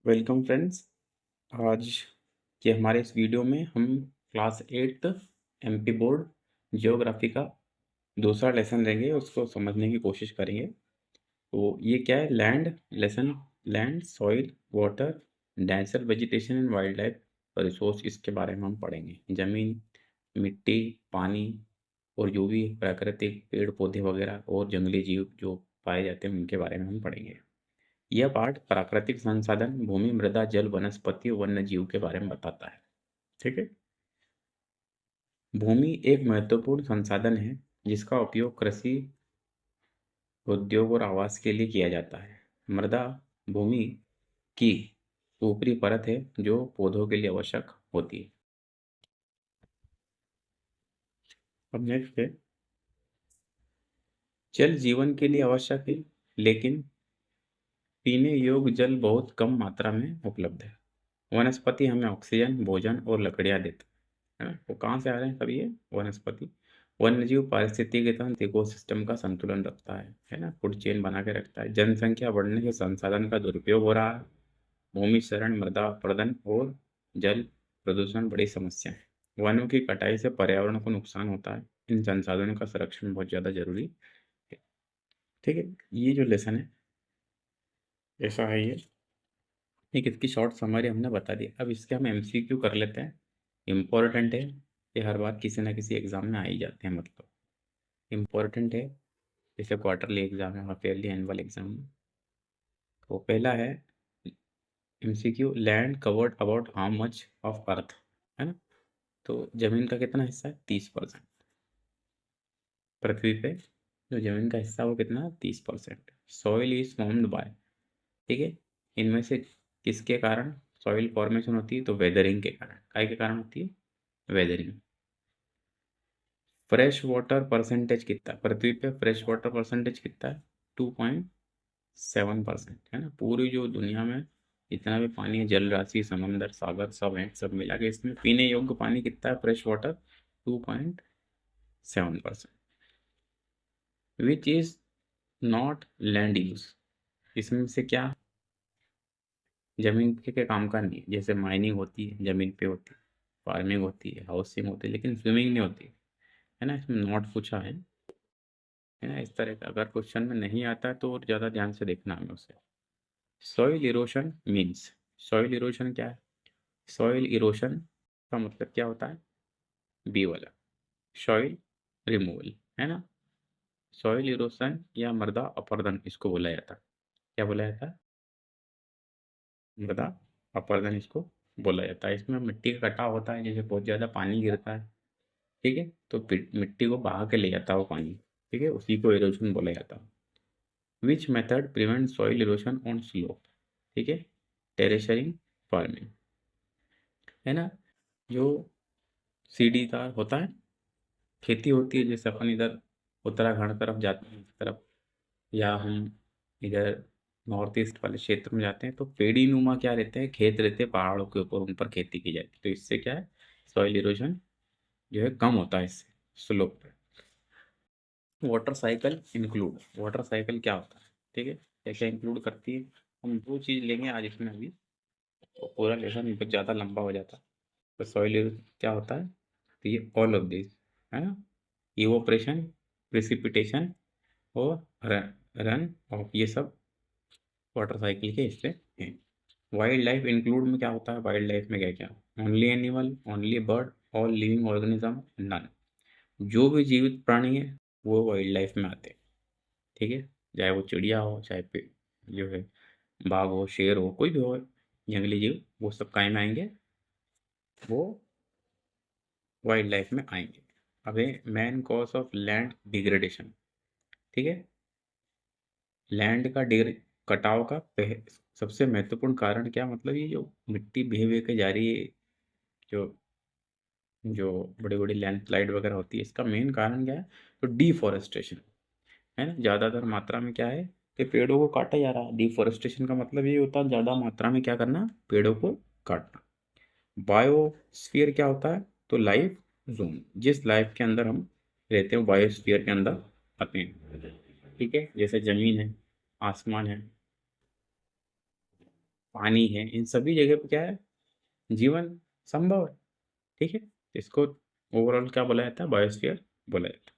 Welcome friends. आज के हमारे इस वीडियो में हम क्लास 8 एमपी बोर्ड जियोग्राफी का दूसरा लेसन लेंगे, उसको समझने की कोशिश करेंगे। तो ये क्या है? Land lesson, land, soil, water, natural vegetation and wild life resource, इसके बारे में हम पढ़ेंगे। ज़मीन, मिट्टी, पानी और जो भी प्राकृतिक पेड़ पौधे वगैरह और जंगली जीव जो पाए जाते हैं उनके बारे में हम पढ़ेंगे। यह पाठ प्राकृतिक संसाधन, भूमि, मृदा, जल, वनस्पति और वन्य जीव के बारे में बताता है। ठीक है। भूमि एक महत्वपूर्ण संसाधन है जिसका उपयोग कृषि, उद्योग और आवास के लिए किया जाता है। मृदा भूमि की ऊपरी परत है जो पौधों के लिए आवश्यक होती है। अब नेक्स्ट है, जल जीवन के लिए आवश्यक है, लेकिन पीने योग्य जल बहुत कम मात्रा में उपलब्ध है। वनस्पति हमें ऑक्सीजन, भोजन और लकड़ियाँ देते हैं। वो कहाँ से आ रहे हैं सब? ये वनस्पति। वन्यजीव पारिस्थितिकी तंत्र इकोसिस्टम का संतुलन रखता है ना, फूड चेन बना के रखता है। जनसंख्या बढ़ने से संसाधन का दुरुपयोग हो रहा है। भूमि क्षरण, मृदा अपरदन और जल प्रदूषण बड़ी समस्या है। वनों की कटाई से पर्यावरण को नुकसान होता है। इन संसाधनों का संरक्षण बहुत ज़्यादा जरूरी है। ठीक है। ये जो लेसन है ऐसा है, ये एक इसकी शॉर्ट समरी हमने बता दी। अब इसके हम एमसीक्यू कर लेते हैं। इम्पोर्टेंट है, ये हर बार किसी ना किसी एग्जाम में आ ही जाते हैं, मतलब इम्पोर्टेंट है। जैसे क्वार्टरली एग्जाम है, हाफ ईयरली, एनुअल एग्जाम में। तो पहला है MCQ, land covered about how much of earth, है ना। तो जमीन का कितना हिस्सा है? 30%। पृथ्वी पे जो जमीन का हिस्सा है वो कितना है? 30%। सॉइल इज फॉर्म्ड बाय, ठीक है, इनमें से किसके कारण सॉइल फॉर्मेशन होती है? तो वेदरिंग के कारण। काय के कारण होती है? वेदरिंग। फ्रेश वाटर परसेंटेज कितना है पृथ्वी पे? फ्रेश वाटर परसेंटेज कितना है? 2.7%, है ना। पूरी जो दुनिया में जितना भी पानी है, जल राशि, समंदर, सागर, सब है, सब मिला के इसमें पीने योग्य पानी कितना है? Fresh water 2.7%। Which is not land use, इसमें से क्या जमीन के काम का नहीं है? जैसे माइनिंग होती है, जमीन पे होती है, फार्मिंग होती है, हाउसिंग होती है, लेकिन स्विमिंग नहीं होती, है ना। इसमें नॉट पूछा है ना। इस तरह का अगर क्वेश्चन में नहीं आता है तो और ज़्यादा ध्यान से देखना हमें उसे। Soil erosion means, soil erosion क्या है? सॉइल इरोशन का मतलब क्या होता है? बी वाला, सॉइल रिमूवल, है ना। सॉइल इरोशन या मृदा अपरदन इसको बोला जाता है। क्या बोला जाता है? मृदा अपरदन इसको बोला जाता है। इसमें मिट्टी का कटाव होता है, जैसे बहुत ज़्यादा पानी गिरता है, ठीक है, तो मिट्टी को बहा के ले जाता है वो पानी, ठीक है, उसी को इरोशन बोला जाता है। Which method prevent soil erosion on slope, ठीक है, टेरेसरिंग फार्मिंग, है ना। जो सीढ़ीदार होता है, खेती होती है, जैसे अपन इधर उत्तराखंड तरफ जाते हैं, इस तरफ, या हम इधर नॉर्थ ईस्ट वाले क्षेत्र में जाते हैं, तो पेड़ी नुमा क्या रहते हैं? खेत रहते हैं पहाड़ों के ऊपर, उन पर खेती की जाती है। तो इससे क्या है? सॉइल इरोजन जो है कम होता है इससे, स्लोप पे। Water cycle include, water cycle क्या होता है? ठीक है, क्या क्या इंक्लूड करती है? हम दो चीज़ लेंगे आज इसमें अभी, तो पूरा लेसन बहुत ज़्यादा लंबा हो जाता है। तो सॉइल क्या होता है? तो ये ऑल ऑफ दिस, है ना, इवोपरेशन, प्रेसिपिटेशन और रन ऑफ, ये सब वाटर साइकिल के हिस्से हैं। वाइल्ड लाइफ इंक्लूड में क्या होता है? वाइल्ड लाइफ में क्या क्या? Only animal, only bird, all living organism, none. जो भी जीवित प्राणी है वो वाइल्ड लाइफ में आते हैं, ठीक है, चाहे वो चिड़िया हो, चाहे जो है बाघ हो, शेर हो, कोई भी हो, जंगली जीव, वो सब काय में आएंगे? वो वाइल्ड लाइफ में आएंगे। अब main cause of land degradation, ठीक है, लैंड का कटाव का सबसे महत्वपूर्ण कारण क्या? मतलब ये जो मिट्टी बह बह के जा रही है, जो जो बड़ी बड़ी लैंडस्लाइड वगैरह होती है, इसका मेन कारण क्या है? तो डिफॉरेस्टेशन, है ना। ज़्यादातर मात्रा में क्या है कि पेड़ों को काटा जा रहा है। डिफॉरेस्टेशन का मतलब ये होता है ज़्यादा मात्रा में क्या करना? पेड़ों को काटना। बायोस्फीयर क्या होता है? तो लाइफ जोन, जिस लाइफ के अंदर हम रहते हैं बायोस्फीयर के अंदर आते हैं, ठीक है, जैसे जमीन है, आसमान है, पानी है, इन सभी जगह पे क्या है, जीवन संभव है। ठीक है? इसको ओवरऑल क्या बोला जाता है? बायोस्फीयर बोला जाता है।